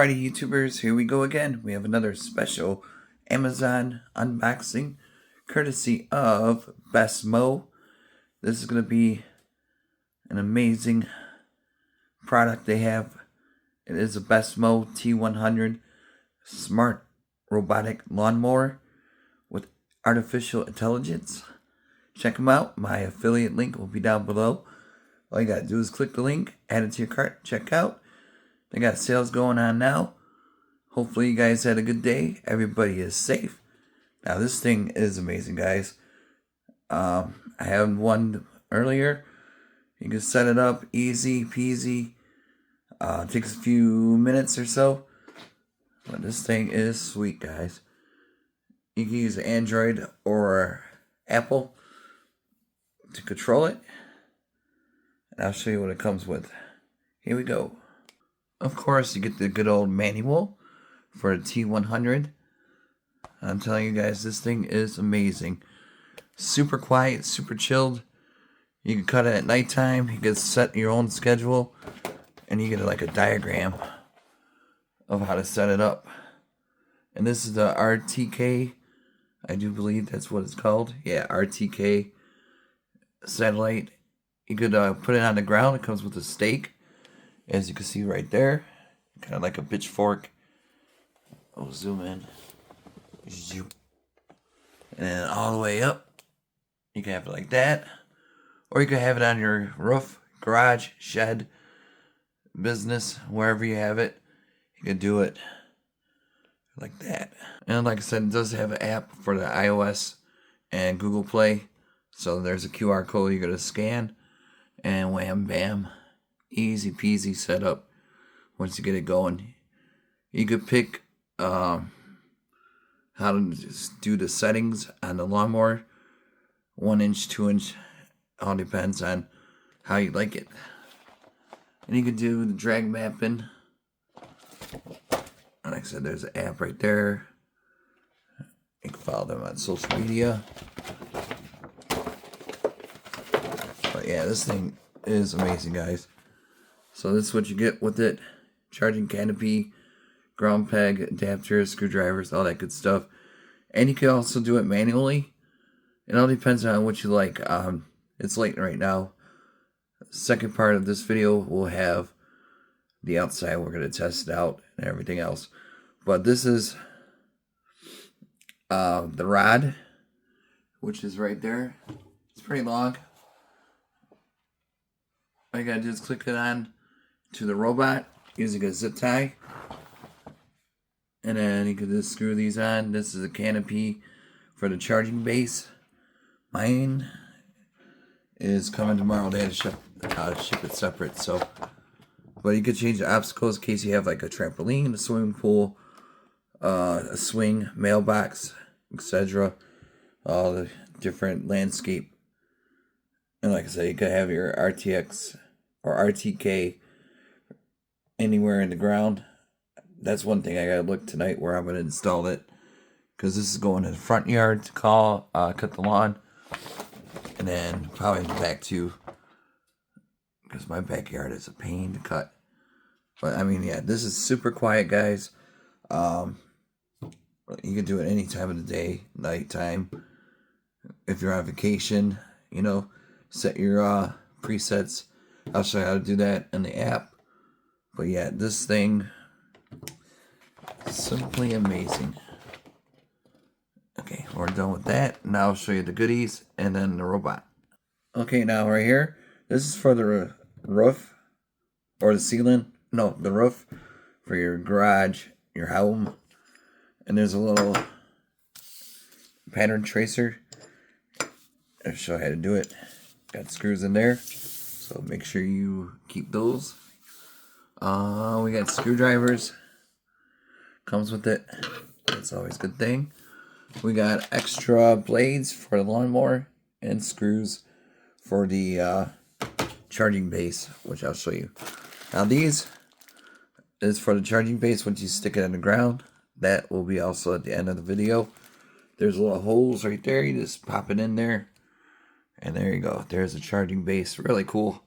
Alrighty, YouTubers, here we go again. We have another special Amazon unboxing courtesy of BESTMOW. This is going to be an amazing product they have. It is a BESTMOW T100 smart robotic lawnmower with artificial intelligence. Check them out. My affiliate link will be down below. All you got to do is click the link, add it to your cart, check out. They got sales going on now. Hopefully you guys had a good day. Everybody is safe. Now this thing is amazing, guys. I had one earlier. You can set it up easy peasy. Takes a few minutes or so. But this thing is sweet, guys. You can use Android or Apple to control it. And I'll show you what it comes with. Here we go. Of course, you get the good old manual for the T100. I'm telling you guys, this thing is amazing. Super quiet, super chilled. You can cut it at nighttime. You can set your own schedule. And you get like a diagram of how to set it up. And this is the RTK. I do believe that's what it's called. Yeah, RTK satellite. You could put it on the ground. It comes with a stake. As you can see right there, kind of like a pitchfork. I'll zoom in. And then all the way up, you can have it like that. Or you can have it on your roof, garage, shed, business, wherever you have it. You can do it like that. And like I said, it does have an app for the iOS and Google Play. So there's a QR code you're going to scan. And wham, bam. Easy peasy setup once you get it going. You could pick how to do the settings on the lawnmower. 1 inch, 2 inch, all depends on how you like it. And you can do the drag mapping. Like I said, there's an app right there. You can follow them on social media. But yeah, this thing is amazing, guys. So this is what you get with it. Charging canopy, ground peg, adapters, screwdrivers, all that good stuff. And you can also do it manually. It all depends on what you like. It's late right now. Second part of this video will have the outside. We're going to test it out and everything else. But this is the rod, which is right there. It's pretty long. All you got to do is click it on to the robot using a zip tie. And then you can just screw these on. This is a canopy for the charging base. Mine is coming tomorrow. They had to ship it separate. So, but you could change the obstacles in case you have like a trampoline, a swimming pool, a swing, mailbox, etc. All the different landscape. And like I said, you could have your RTX or RTK anywhere in the ground. That's one thing I gotta look tonight where I'm gonna install it, because this is going to the front yard to cut the lawn, and then probably in the back too, because my backyard is a pain to cut. But I mean, yeah, this is super quiet, guys. You can do it any time of the day, nighttime. If you're on vacation, you know, set your presets. I'll show you how to do that in the app. But yeah, this thing is simply amazing. Okay, we're done with that. Now I'll show you the goodies and then the robot. Okay, now right here, this is for the roof or the ceiling. No, the roof for your garage, your home. And there's a little pattern tracer. I'll show you how to do it. Got screws in there, so make sure you keep those. We got screwdrivers. Comes with it. That's always a good thing. We got extra blades for the lawnmower and screws for the charging base, which I'll show you. Now these is for the charging base. Once you stick it in the ground, that will be also at the end of the video. There's little holes right there. You just pop it in there. And there you go. There's a charging base. Really cool.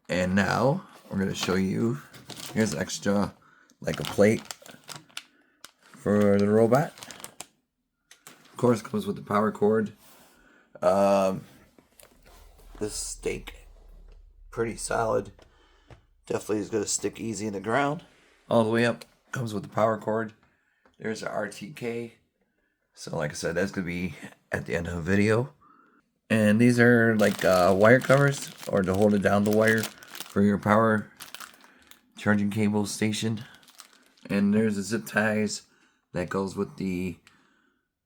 And now we're going to show you. Here's extra like a plate for the robot. Of course, comes with the power cord. This stake, pretty solid. Definitely is going to stick easy in the ground. All the way up, comes with the power cord. There's a RTK. So like I said, that's going to be at the end of the video. And these are like wire covers, or to hold it down the wire for your power charging cable station. And there's the zip ties that goes with the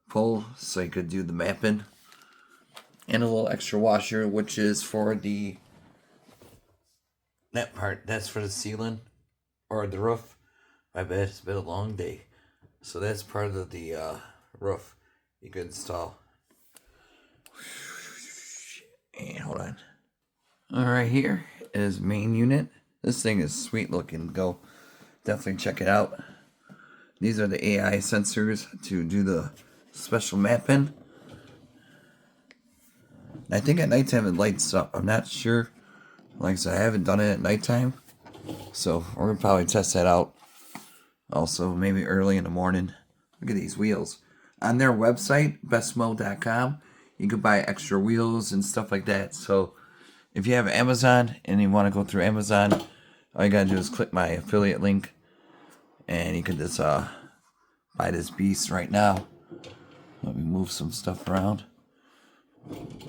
pole, so you could do the mapping. And a little extra washer, which is for that part. That's for the ceiling or the roof. I bet it's been a long day. So that's part of the roof you could install. And hold on. Alright, here is main unit. This thing is sweet looking. Go definitely check it out. These are the AI sensors to do the special mapping. I think at nighttime it lights up. I'm not sure. Like I said, I haven't done it at nighttime. So we're going to probably test that out. Also, maybe early in the morning. Look at these wheels. On their website, BESTMOW.com, you can buy extra wheels and stuff like that. So if you have Amazon and you want to go through Amazon, all you got to do is click my affiliate link. And you can just buy this beast right now. Let me move some stuff around.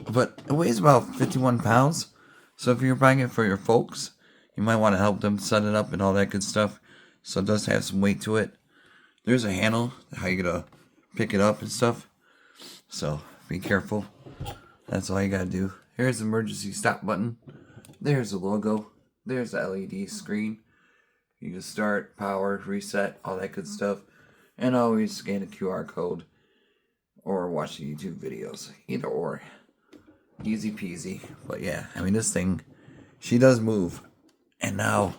But it weighs about 51 pounds. So if you're buying it for your folks, you might want to help them set it up and all that good stuff. So it does have some weight to it. There's a handle, how you're going to pick it up and stuff. So be careful. That's all you got to do. Here's the emergency stop button. There's the logo. There's the LED screen. You can start, power, reset, all that good stuff. And always scan a QR code or watch the YouTube videos. Either or. Easy peasy. But yeah, I mean, this thing, she does move. And now,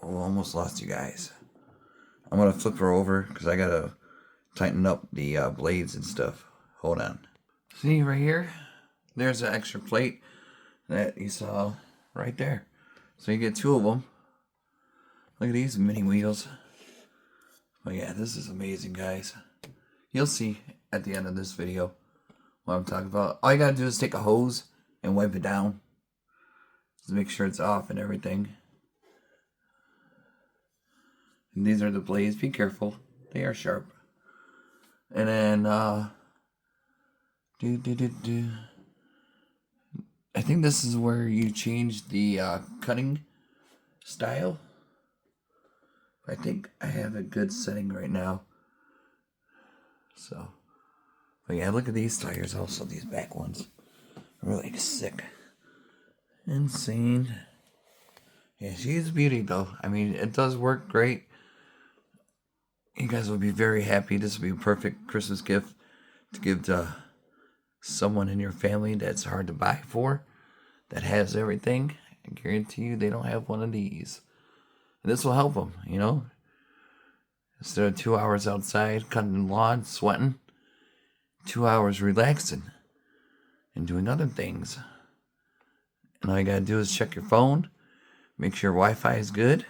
almost lost you guys. I'm going to flip her over because I got to tighten up the blades and stuff. Hold on. See right here? There's an extra plate that you saw right there. So you get two of them. Look at these mini wheels. But yeah, this is amazing, guys. You'll see at the end of this video what I'm talking about. All you gotta do is take a hose and wipe it down. Just make sure it's off and everything. And these are the blades. Be careful. They are sharp. And then, I think this is where you change the cutting style. I think I have a good setting right now. So, but yeah, look at these tires also, these back ones. Really sick. Insane. Yeah, she's a beauty though. I mean, it does work great. You guys will be very happy. This will be a perfect Christmas gift to give to someone in your family that's hard to buy for, that has everything. I guarantee you they don't have one of these. And this will help them, you know. Instead of 2 hours outside cutting the lawn, sweating, 2 hours relaxing and doing other things. And all you gotta do is check your phone, make sure Wi-Fi is good,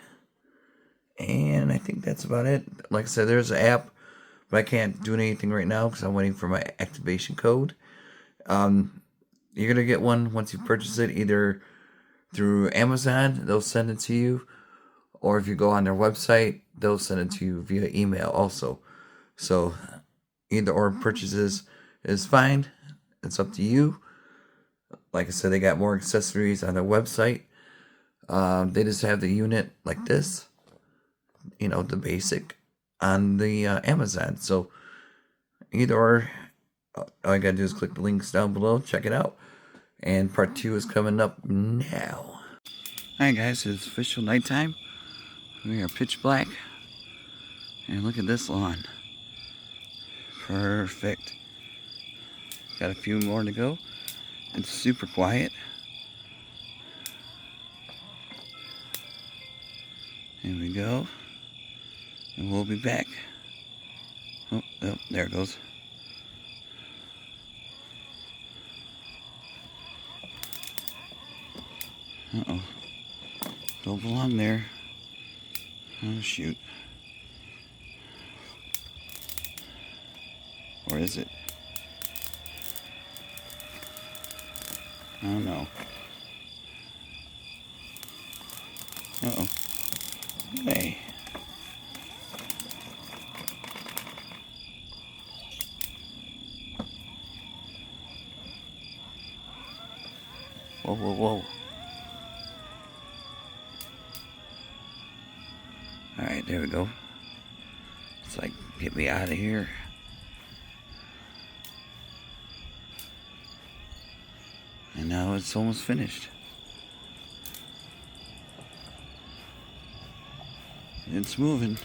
and I think that's about it. Like I said, there's an app, but I can't do anything right now because I'm waiting for my activation code. You're gonna get one once you purchase it, either through Amazon, they'll send it to you, or if you go on their website, they'll send it to you via email also. So either or purchases is fine. It's up to you. Like I said, they got more accessories on their website. They just have the unit like this, you know, the basic on the Amazon. So either or, all you gotta do is click the links down below, check it out. And part 2 is coming up now. Alright guys, it's official nighttime. We are pitch black. And look at this lawn. Perfect. Got a few more to go. It's super quiet. Here we go. And we'll be back. Oh, there it goes. Uh-oh. Don't belong there. Oh, shoot. Or is it? Oh, no. Uh-oh. Hey. Whoa, whoa, whoa. Alright, there we go. It's like, get me out of here. And now it's almost finished. It's moving.